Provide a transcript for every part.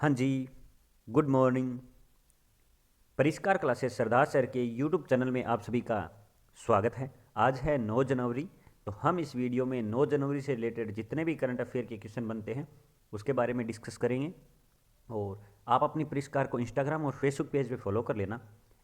हाँ जी, good morning. परिष्कार classes सरदार sir के यूट्यूब चैनल में आप सभी का स्वागत है। आज है 9 जनवरी। तो हम इस वीडियो में 9 जनवरी से रिलेटेड जितने भी करंट अफेयर के क्वेश्चन बनते हैं उसके बारे में डिस्कस करेंगे। और आप अपनी परिष्कार को इंस्टाग्राम और फेसबुक पेज पे फॉलो कर लेना।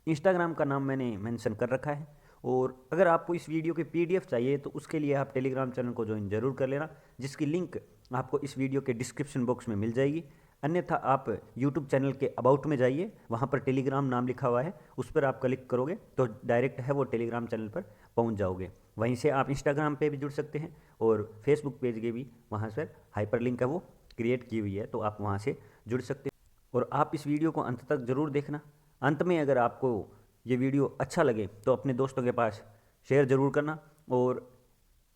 इंस्टाग्राम का नाम मैंने मेंशन कर रखा है। और अगर आपको इस वीडियो के पीडीएफ चाहिए तो उसके लिए आप टेलीग्राम चैनल को ज्वाइन जरूर कर लेना, जिसकी लिंक आपको इस वीडियो के डिस्क्रिप्शन बॉक्स में मिल जाएगी। अन्यथा आप यूट्यूब चैनल के अबाउट में जाइए, वहाँ पर टेलीग्राम नाम लिखा हुआ है, उस पर आप क्लिक करोगे तो डायरेक्ट है वो टेलीग्राम चैनल पर पहुँच जाओगे। वहीं से आप इंस्टाग्राम पे भी जुड़ सकते हैं और फेसबुक पेज के भी वहाँ से हाइपर लिंक है वो क्रिएट की हुई है, तो आप वहाँ से जुड़ सकते हैं। और आप इस वीडियो को अंत तक ज़रूर देखना। अंत में अगर आपको ये वीडियो अच्छा लगे तो अपने दोस्तों के पास शेयर ज़रूर करना। और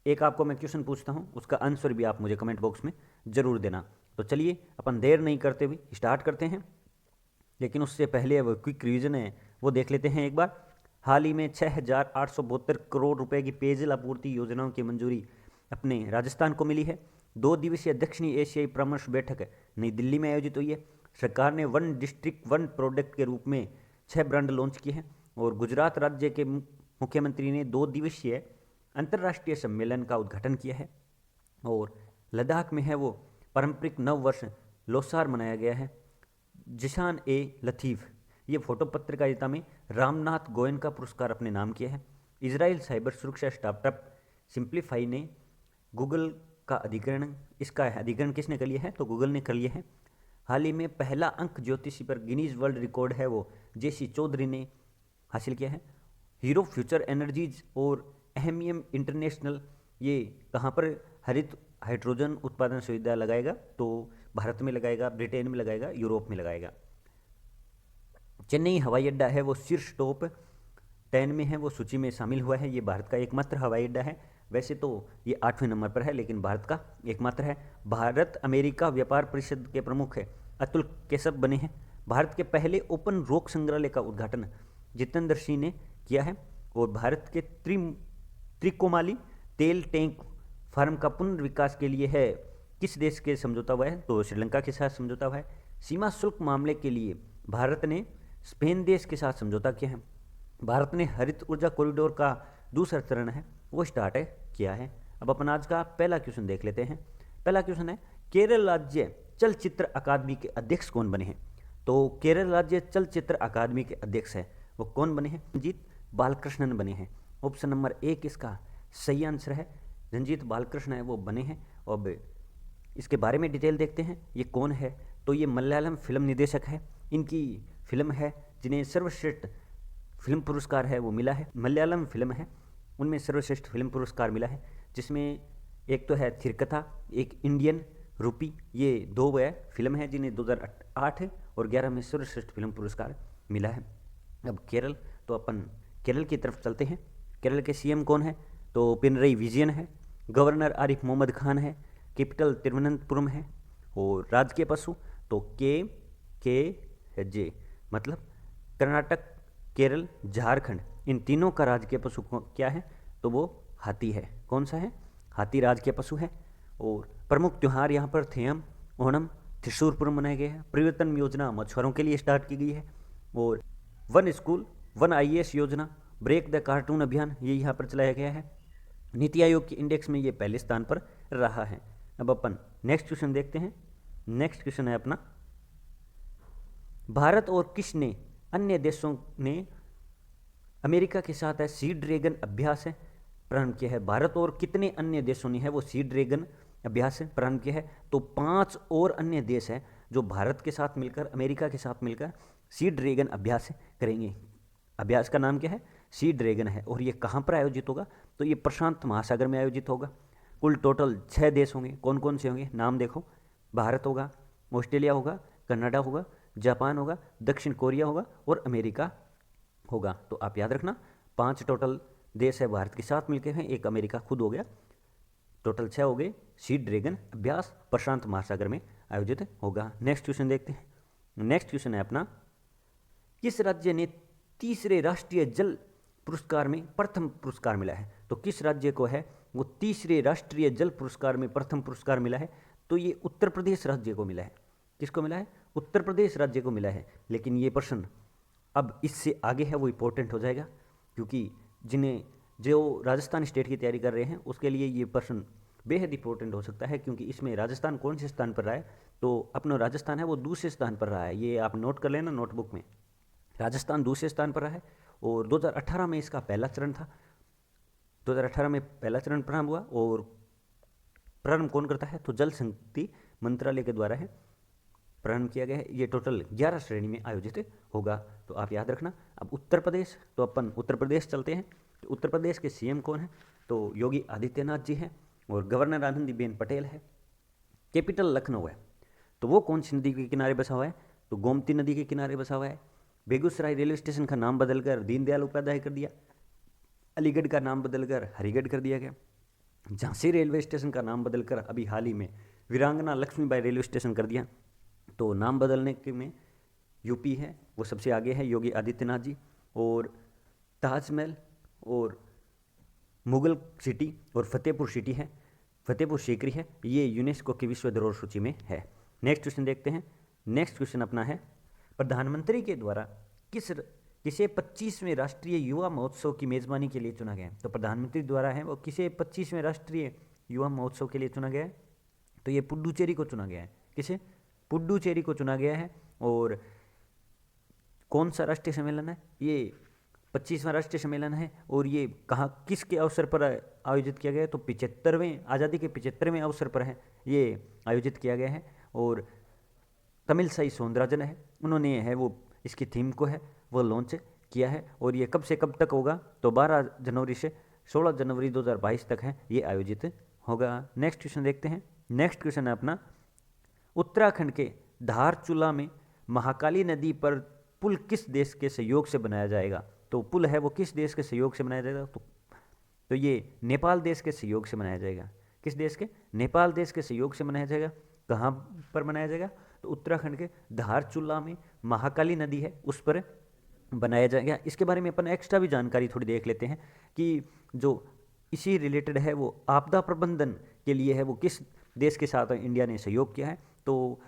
एक आपको मैं क्वेश्चन पूछता हूँ, उसका आंसर भी आप मुझे कमेंट बॉक्स में ज़रूर देना। तो चलिए अपन देर नहीं करते हुए स्टार्ट करते हैं। लेकिन उससे पहले वो क्विक रिवीजन है वो देख लेते हैं एक बार। हाल ही में 6,872 करोड़ रुपए की पेयजल आपूर्ति योजनाओं की मंजूरी अपने राजस्थान को मिली है। 2 दिवसीय दक्षिणी एशियाई परामर्श बैठक नई दिल्ली में आयोजित हुई है। सरकार ने वन डिस्ट्रिक्ट वन प्रोडक्ट के रूप में 6 ब्रांड लॉन्च किए हैं। और गुजरात राज्य के मुख्यमंत्री ने 2 दिवसीय अंतर्राष्ट्रीय सम्मेलन का उद्घाटन किया है। और लद्दाख में है वो पारंपरिक नव वर्ष लोसार मनाया गया है। जिशान ए लतीफ़ ये फोटो पत्रकारिता में रामनाथ गोयन का पुरस्कार अपने नाम किया है। इजराइल साइबर सुरक्षा स्टार्टअप सिंप्लीफाई ने गूगल का अधिग्रहण, इसका अधिग्रहण किसने कर लिया है? तो गूगल ने कर लिया है। हाल ही में पहला अंक ज्योतिषी पर गिनीज वर्ल्ड रिकॉर्ड है वो जेसी चौधरी ने हासिल किया है। हीरो फ्यूचर एनर्जीज और एहमियम इंटरनेशनल ये कहाँ पर हरित हाइड्रोजन उत्पादन सुविधा लगाएगा? तो भारत में लगाएगा, ब्रिटेन में लगाएगा, यूरोप में लगाएगा। चेन्नई हवाई अड्डा है वो शीर्ष टॉप 10 में है, वो सूची में शामिल हुआ है। ये भारत का एकमात्र हवाई अड्डा है। वैसे तो ये 8वें नंबर पर है, लेकिन भारत का एकमात्र है। भारत अमेरिका व्यापार परिषद के प्रमुख है अतुल केशव बने हैं। भारत के पहले ओपन रॉक संग्रहालय का उद्घाटन जितेंद्र सिंह ने किया है। और भारत के त्रिकोमाली तेल टैंक फार्म का पुनर्विकास के लिए है किस देश के समझौता हुआ है? तो श्रीलंका के साथ समझौता हुआ है। सीमा शुल्क मामले के लिए भारत ने स्पेन देश के साथ समझौता किया है। भारत ने हरित ऊर्जा कॉरिडोर का दूसरा चरण है वो स्टार्ट किया है। अब अपन आज का पहला क्वेश्चन देख लेते हैं। पहला क्वेश्चन है, केरल राज्य चलचित्र अकादमी के अध्यक्ष कौन बने हैं? तो केरल राज्य चलचित्र अकादमी के अध्यक्ष है वो कौन बने हैं? रंजीत बालकृष्णन बने हैं। ऑप्शन नंबर 1 इसका सही आंसर है, रंजीत बालकृष्ण है वो बने हैं। अब इसके बारे में डिटेल देखते हैं, ये कौन है? तो ये मलयालम फिल्म निदेशक है। इनकी फिल्म है जिन्हें सर्वश्रेष्ठ फिल्म पुरस्कार है वो मिला है। मलयालम फिल्म है उनमें सर्वश्रेष्ठ फिल्म पुरस्कार मिला है, जिसमें एक तो है थिरकथा, एक इंडियन रूपी। ये 2 फिल्म है जिन्हें 2008 और 11 में सर्वश्रेष्ठ फिल्म पुरस्कार मिला है। अब केरल, तो अपन केरल की तरफ चलते हैं। केरल के सीएम कौन है? तो पिनरई विजयन है। गवर्नर आरिफ मोहम्मद खान है। कैपिटल तिरुवनंतपुरम है। और राजकीय पशु तो के जे, मतलब कर्नाटक, केरल, झारखंड, इन तीनों का राजकीय पशु क्या है? तो वो हाथी है। कौन सा है? हाथी राजकीय पशु है। और प्रमुख त्यौहार यहाँ पर थेयम, ओणम, त्रिशूर पूर्व मनाए गए हैं। परिवर्तन योजना मछुआरों के लिए स्टार्ट की गई है। और वन स्कूल वन आईएएस योजना, ब्रेक द कार्टून अभियान, ये यहाँ पर चलाया गया है। नीति आयोग के इंडेक्स में ये पहले स्थान पर रहा है। अब अपन नेक्स्ट क्वेश्चन देखते हैं। नेक्स्ट क्वेश्चन है अपना, भारत और किसने अन्य देशों ने अमेरिका के साथ है सी ड्रैगन अभ्यास है प्रारंभ किया है? भारत और कितने अन्य देशों ने है वो सी ड्रैगन अभ्यास प्रारंभ किया है? तो 5 और अन्य देश हैं जो भारत के साथ मिलकर, अमेरिका के साथ मिलकर सी ड्रैगन अभ्यास करेंगे। अभ्यास का नाम क्या है? सी ड्रैगन है। और ये कहाँ पर आयोजित होगा? तो ये प्रशांत महासागर में आयोजित होगा। कुल टोटल 6 देश होंगे। कौन कौन से होंगे? नाम देखो, भारत होगा, ऑस्ट्रेलिया होगा, कनाडा होगा, जापान होगा, दक्षिण कोरिया होगा और अमेरिका होगा। तो आप याद रखना 5 टोटल देश है भारत के साथ मिलकर हैं, एक अमेरिका खुद हो गया। टोटल 6 हो गए। सी ड्रैगन अभ्यास प्रशांत महासागर में आयोजित होगा। नेक्स्ट क्वेश्चन देखते हैं। नेक्स्ट क्वेश्चन है अपना, किस राज्य ने तीसरे राष्ट्रीय जल पुरस्कार में प्रथम पुरस्कार मिला है? तो किस राज्य को है वो तीसरे राष्ट्रीय जल पुरस्कार में प्रथम पुरस्कार मिला है? तो ये उत्तर प्रदेश राज्य को मिला है। किसको मिला है? उत्तर प्रदेश राज्य को मिला है। लेकिन ये प्रश्न अब इससे आगे है वो इम्पोर्टेंट हो जाएगा, क्योंकि जो राजस्थान स्टेट की तैयारी कर रहे हैं उसके लिए ये प्रश्न बेहद इंपॉर्टेंट हो सकता है, क्योंकि इसमें राजस्थान कौन से स्थान पर रहा है, तो अपना राजस्थान है वो दूसरे स्थान पर रहा है। ये आप नोट कर लेना नोटबुक में, राजस्थान दूसरे स्थान पर रहा है। और 2018 में इसका पहला चरण था, 2018 में पहला चरण प्रारंभ हुआ। और प्रारंभ कौन करता है, तो जल शक्ति मंत्रालय के द्वारा है प्रारंभ किया गया है। ये टोटल 11 श्रेणी में आयोजित होगा, तो आप याद रखना। अब उत्तर प्रदेश, तो अपन उत्तर प्रदेश चलते हैं। तो उत्तर प्रदेश के सीएम कौन है, तो योगी आदित्यनाथ जी हैं और गवर्नर आनंदीबेन पटेल है। कैपिटल लखनऊ है। तो वो कौन सी नदी के किनारे बसा हुआ है, तो गोमती नदी के किनारे बसा हुआ है। बेगूसराय रेलवे स्टेशन का नाम बदलकर दीनदयाल उपाध्याय कर दिया, अलीगढ़ का नाम बदलकर हरिगढ़ कर दिया गया। झांसी रेलवे स्टेशन का नाम बदलकर अभी हाल ही में वीरांगना लक्ष्मीबाई रेलवे स्टेशन कर दिया। तो नाम बदलने के में यूपी है वो सबसे आगे है, योगी आदित्यनाथ जी। और ताजमहल और मुगल सिटी और फतेहपुर सिटी है, फतेहपुर सीकरी है, ये यूनेस्को की विश्व धरोहर सूची में है। नेक्स्ट क्वेश्चन देखते हैं। नेक्स्ट क्वेश्चन अपना है, प्रधानमंत्री के द्वारा किसे 25वें राष्ट्रीय युवा महोत्सव की मेजबानी के लिए चुना गया है। तो प्रधानमंत्री द्वारा है वो किसे 25वें राष्ट्रीय युवा महोत्सव के लिए चुना गया है, तो ये पुडुचेरी को चुना गया है। किसे, पुडुचेरी को चुना गया है। और कौन सा राष्ट्रीय सम्मेलन है, ये 25वां राष्ट्रीय सम्मेलन है। और ये कहाँ किसके अवसर पर आयोजित किया गया है, तो 75वें आज़ादी के 75वें अवसर पर है ये आयोजित किया गया है। और तमिलसाई सौंदरराजन है, उन्होंने है वो इसकी थीम को है वो लॉन्च किया है। और ये कब से कब तक होगा, तो 12 जनवरी से 16 जनवरी 2022 तक है ये आयोजित होगा। नेक्स्ट क्वेश्चन देखते हैं। नेक्स्ट क्वेश्चन है अपना, उत्तराखंड के धारचूला में महाकाली नदी पर पुल किस देश के सहयोग से बनाया जाएगा। तो पुल है वो किस देश के सहयोग से बनाया जाएगा, तो ये नेपाल देश के सहयोग से बनाया जाएगा। किस देश के, नेपाल देश के सहयोग से बनाया जाएगा। कहाँ पर बनाया जाएगा, तो उत्तराखंड के धारचूला में महाकाली नदी है उस पर बनाया जाएगा। इसके बारे में अपन एक्स्ट्रा भी जानकारी थोड़ी देख लेते हैं कि जो इसी रिलेटेड है वो आपदा प्रबंधन के लिए है वो किस देश के साथ इंडिया ने सहयोग किया है, तो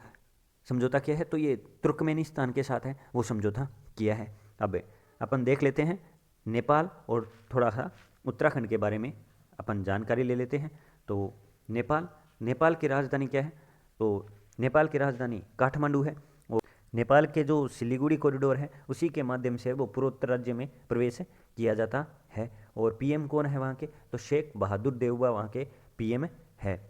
समझौता किया है, तो ये तुर्कमेनिस्तान के साथ है वो समझौता किया है। अब अपन देख लेते हैं नेपाल और थोड़ा सा उत्तराखंड के बारे में अपन जानकारी ले लेते हैं। तो नेपाल की राजधानी क्या है, तो नेपाल की राजधानी काठमांडू है। और नेपाल के जो सिलीगुड़ी कॉरिडोर है उसी के माध्यम से वो पूर्वोत्तर राज्य में प्रवेश किया जाता है। और पीएम कौन है वहाँ के, तो शेख बहादुर देउबा वहाँ के पीएम है।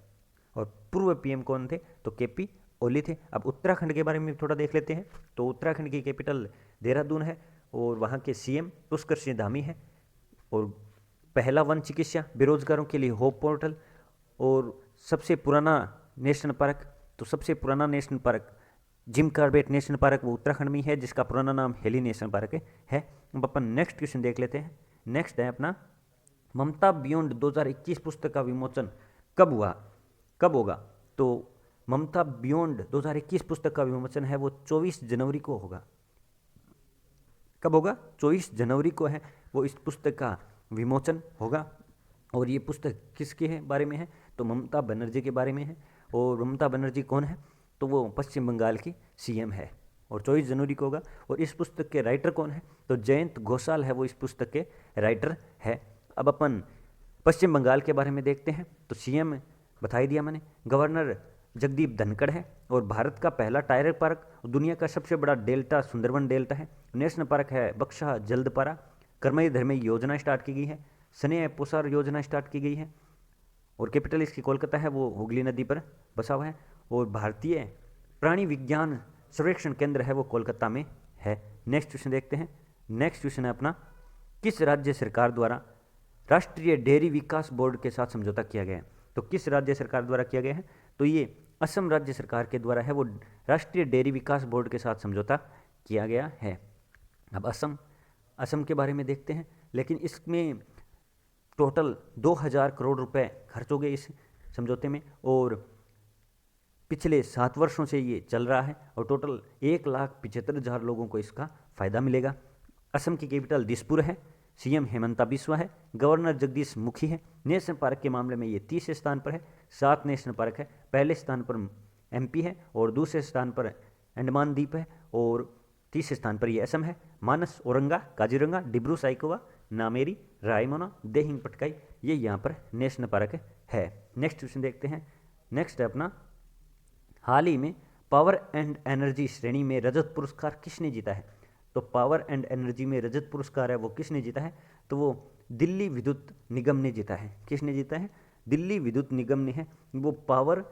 और पूर्व पीएम कौन थे, तो केपी ओली थे। अब उत्तराखंड के बारे में थोड़ा देख लेते हैं। तो उत्तराखंड की कैपिटल देहरादून है और वहाँ के सीएम पुष्कर सिंह धामी है। और पहला वन चिकित्सा बेरोजगारों के लिए होप पोर्टल। और सबसे पुराना नेशनल पार्क, तो सबसे पुराना national park Jim Corbett national park वो उत्तराखंड में है, जिसका पुराना नाम हेली नेशनल पार्क है। अब अपन नेक्स्ट क्वेश्चन देख लेते हैं। नेक्स्ट है अपना, ममता बियॉन्ड 2021 पुस्तक का विमोचन कब होगा, तो ममता बियॉन्ड 2021 पुस्तक का विमोचन है वो 24 जनवरी को होगा। कब होगा, 24 जनवरी को है वो इस पुस्तक का विमोचन होगा। और ये पुस्तक किसके है बारे में है, तो ममता बनर्जी के बारे में है। और ममता बनर्जी कौन है, तो वो पश्चिम बंगाल की सीएम है। और 24 जनवरी को होगा। और इस पुस्तक के राइटर कौन है, तो जयंत घोषाल है वो इस पुस्तक के राइटर है। अब अपन पश्चिम बंगाल के बारे में देखते हैं। तो सीएम बता ही दिया मैंने, गवर्नर जगदीप धनखड़ है। और भारत का पहला टाइगर पार्क, दुनिया का सबसे बड़ा डेल्टा सुंदरवन डेल्टा है। नेशनल पार्क है बक्सा जल्दपारा। कर्मई धर्मई योजना स्टार्ट की गई है। स्नेह पोसार योजना स्टार्ट की गई है। और कैपिटल इसकी कोलकाता है, वो हुगली नदी पर बसा हुआ है। और भारतीय प्राणी विज्ञान सर्वेक्षण केंद्र है वो कोलकाता में है। नेक्स्ट क्वेश्चन देखते हैं। नेक्स्ट क्वेश्चन है अपना, किस राज्य सरकार द्वारा राष्ट्रीय डेयरी विकास बोर्ड के साथ समझौता किया गया है। तो किस राज्य सरकार द्वारा किया गया है, तो ये असम राज्य सरकार के द्वारा है वो राष्ट्रीय डेयरी विकास बोर्ड के साथ समझौता किया गया है। अब असम के बारे में देखते हैं। लेकिन इसमें टोटल 2000 करोड़ रुपए खर्च हो गए इस समझौते में। और पिछले 7 वर्षों से ये चल रहा है। और टोटल 1,75,000 लोगों को इसका फ़ायदा मिलेगा। असम की कैपिटल दिसपुर है। सीएम हेमंता बिस्वा है। गवर्नर जगदीश मुखी है। नेशनल पार्क के मामले में ये 30 स्थान पर है। 7 नेशनल पार्क है। पहले स्थान पर एमपी है और दूसरे स्थान पर अंडमान द्वीप है। और तीसरे स्थान पर ये असम है। मानस, औरंगा, काजीरंगा, डिब्रू साइखोवा, नामेरी, रायमोना, देहिंग पटकाई, ये यहाँ पर नेशनल पार्क है। नेक्स्ट क्वेश्चन देखते हैं। नेक्स्ट है अपना, हाल ही में पावर एंड एनर्जी श्रेणी में रजत पुरस्कार किसने जीता है? तो पावर एंड एनर्जी में रजत पुरस्कार है वो किसने जीता है? तो वो दिल्ली विद्युत निगम ने जीता है। किसने जीता है? दिल्ली विद्युत निगम ने है वो पावर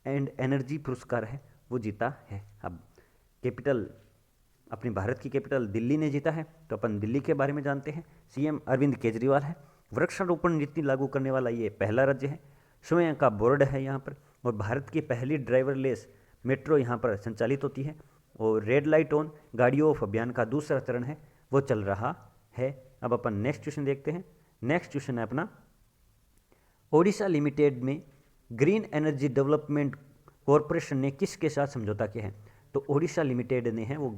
एंड एनर्जी पुरस्कार है वो जीता है। अब कैपिटल, अपनी भारत की कैपिटल दिल्ली ने जीता है, तो अपन दिल्ली के बारे में जानते हैं। सीएम अरविंद केजरीवाल है। वृक्षारोपण नीति लागू करने वाला ये पहला राज्य है। स्वयं का बोर्ड है यहाँ पर। और भारत की पहली ड्राइवरलेस मेट्रो यहाँ पर संचालित होती है। और रेड लाइट ऑन गाड़ियों ऑफ अभियान का दूसरा चरण है वो चल रहा है। अब अपन नेक्स्ट क्वेश्चन देखते हैं। नेक्स्ट क्वेश्चन है अपना, ओडिशा लिमिटेड में ग्रीन एनर्जी डेवलपमेंट कॉरपोरेशन ने किसके साथ समझौता किया है? तो ओडिशा लिमिटेड ने है वो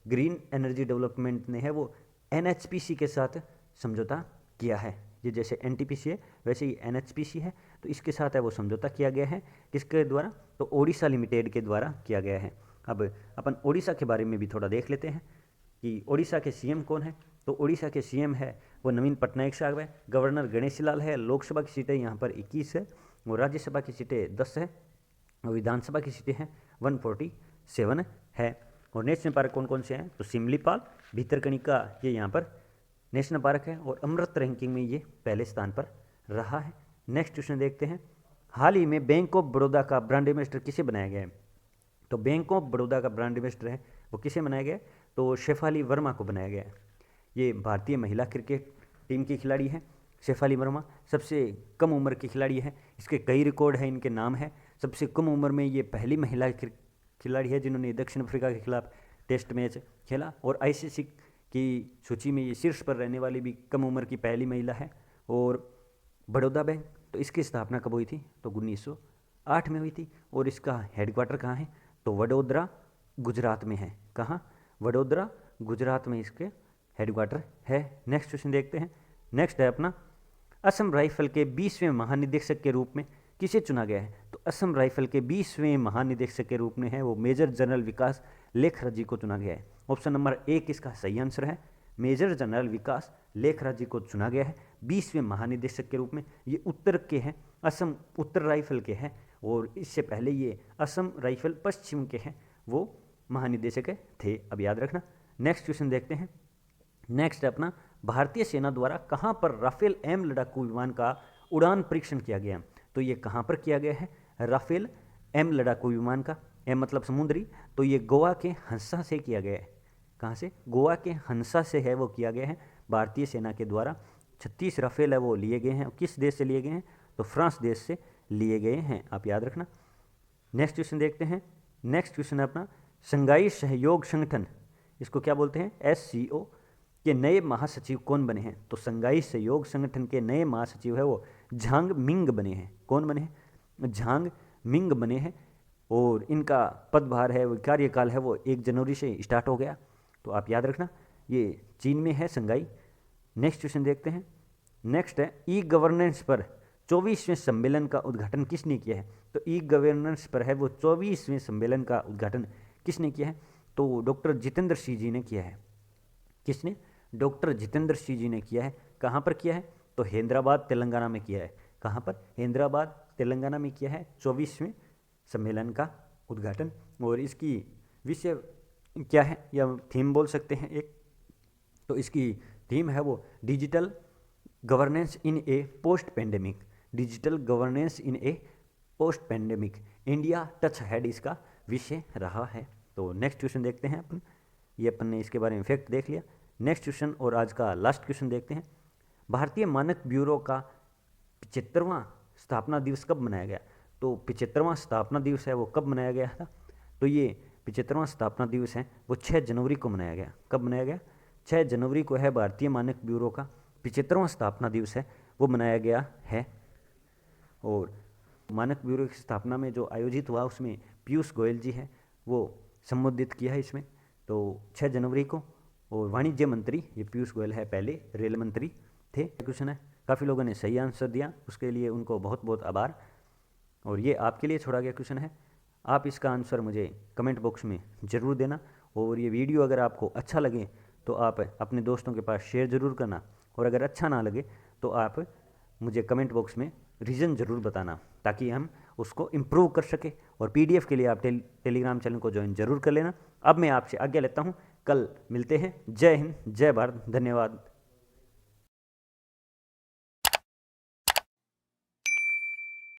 ग्रीन एनर्जी डेवलपमेंट ने है वो एनएचपीसी के साथ समझौता किया है। ये जैसे एनटीपीसी है वैसे ही एनएचपीसी है, तो इसके साथ है वो समझौता किया गया है। किसके द्वारा? तो ओडिशा लिमिटेड के द्वारा किया गया है। अब अपन ओडिशा के बारे में भी थोड़ा देख लेते हैं कि ओडिशा के सीएम कौन है। तो ओडिशा के सीएम है वो नवीन पटनायक साहब है। गवर्नर गणेशी लाल है। लोकसभा की सीटें यहाँ पर 21 है और राज्यसभा की सीटें 10 है और विधानसभा की सीटें हैं 147 है। और नेशनल पार्क कौन कौन से हैं? तो सिमलीपाल, भीतरकनिका ये यहाँ पर नेशनल पार्क है और अमृत रैंकिंग में ये पहले स्थान पर रहा है। नेक्स्ट क्वेश्चन देखते हैं। हाल ही में बैंक ऑफ बड़ौदा का ब्रांड एम्बेसडर किसे बनाया गया है? तो बैंक ऑफ बड़ौदा का ब्रांड एम्बेसडर है वो किसे बनाया गया है? तो शेफाली वर्मा को बनाया गया है। ये भारतीय महिला क्रिकेट टीम की खिलाड़ी है। शेफाली वर्मा सबसे कम उम्र की खिलाड़ी है। इसके कई रिकॉर्ड हैं, इनके नाम है। सबसे कम उम्र में ये पहली महिला खिलाड़ी है जिन्होंने दक्षिण अफ्रीका के खिलाफ टेस्ट मैच खेला। और आईसीसी की सूची में ये शीर्ष पर रहने वाली भी कम उम्र की पहली महिला है। और बड़ौदा बैंक, तो इसकी स्थापना कब हुई थी? तो 1908 में हुई थी। और इसका हेडक्वार्टर कहाँ है? तो वडोदरा गुजरात में है। कहाँ? वडोदरा गुजरात में इसके हेडक्वार्टर है। नेक्स्ट क्वेश्चन देखते हैं। नेक्स्ट है अपना, असम राइफल के 20वें महानिदेशक के रूप में किसे चुना गया है? तो असम राइफल के 20वें महानिदेशक के रूप में है वो मेजर जनरल विकास लेखरा जी को चुना गया है। ऑप्शन नंबर 1 इसका सही आंसर है। मेजर जनरल विकास लेखरा जी को चुना गया है 20वें महानिदेशक के रूप में। ये उत्तर के हैं, असम उत्तर राइफल के हैं और इससे पहले ये असम राइफल पश्चिम के हैं वो महानिदेशक थे। अब याद रखना। नेक्स्ट क्वेश्चन देखते हैं। नेक्स्ट है अपना, भारतीय सेना द्वारा कहाँ पर राफेल एम लड़ाकू विमान का उड़ान परीक्षण किया गया? तो ये कहाँ पर किया गया है? राफेल एम लड़ाकू विमान का, एम मतलब समुद्री, तो ये गोवा के हंसा से किया गया है। कहाँ से? गोवा के हंसा से है वो किया गया है भारतीय सेना के द्वारा। 36 राफेल है वो लिए गए हैं। किस देश से लिए गए हैं? तो फ्रांस देश से लिए गए हैं, आप याद रखना। नेक्स्ट क्वेश्चन देखते हैं। नेक्स्ट क्वेश्चन है अपना, शंघाई सहयोग संगठन, इसको क्या बोलते हैं? SCO के नए महासचिव कौन बने हैं? तो शंघाई सहयोग संगठन के नए महासचिव है वो झांग मिंग बने हैं। कौन बने हैं? झांग मिंग बने हैं। और इनका पदभार है वो, कार्यकाल है वो 1 जनवरी से स्टार्ट हो गया, तो आप याद रखना। ये चीन में है शंघाई। नेक्स्ट क्वेश्चन देखते हैं। नेक्स्ट है, ई गवर्नेंस पर 24वें सम्मेलन का उद्घाटन किसने किया है? तो ई गवर्नेंस पर है वो 24वें सम्मेलन का उद्घाटन किसने किया है? तो डॉक्टर जितेंद्र सिंह जी ने किया है। किसने? डॉक्टर जितेंद्र सिंह जी ने किया है। कहाँ पर किया है? तो हैदराबाद तेलंगाना में किया है। कहाँ पर? हैदराबाद तेलंगाना में किया है 24वें सम्मेलन का उद्घाटन। और इसकी विषय क्या है या थीम बोल सकते हैं एक, तो इसकी थीम है वो digital governance in a post pandemic. Digital governance in a post pandemic, India touch head इसका विषय रहा है। तो नेक्स्ट क्वेश्चन देखते हैं अपन। ये अपन ने इसके बारे में फैक्ट देख लिया। नेक्स्ट क्वेश्चन और आज का लास्ट क्वेश्चन देखते हैं। भारतीय मानक ब्यूरो का 75वां स्थापना दिवस कब मनाया गया? तो 75वां स्थापना दिवस है वो कब मनाया गया था? तो ये 75वां स्थापना दिवस है वो 6 जनवरी को मनाया गया। कब मनाया गया? 6 जनवरी को है भारतीय मानक ब्यूरो का 75वां स्थापना दिवस है वो मनाया गया है। और मानक ब्यूरो की स्थापना में जो आयोजित हुआ उसमें पीयूष गोयल जी हैं वो संबोधित किया है इसमें, तो 6 जनवरी को। और वाणिज्य मंत्री ये पीयूष गोयल है, पहले रेल मंत्री थे। क्वेश्चन है, काफ़ी लोगों ने सही आंसर दिया, उसके लिए उनको बहुत बहुत आभार। और ये आपके लिए छोड़ा गया क्वेश्चन है, आप इसका आंसर मुझे कमेंट बॉक्स में ज़रूर देना। और ये वीडियो अगर आपको अच्छा लगे तो आप अपने दोस्तों के पास शेयर ज़रूर करना, और अगर अच्छा ना लगे तो आप मुझे कमेंट बॉक्स में रीज़न ज़रूर बताना, ताकि हम उसको इम्प्रूव कर सके। और पीडीएफ के लिए आप टेलीग्राम चैनल को ज्वाइन ज़रूर कर लेना। अब मैं आपसे आज्ञा लेता हूँ, कल मिलते हैं। जय हिंद, जय भारत, धन्यवाद।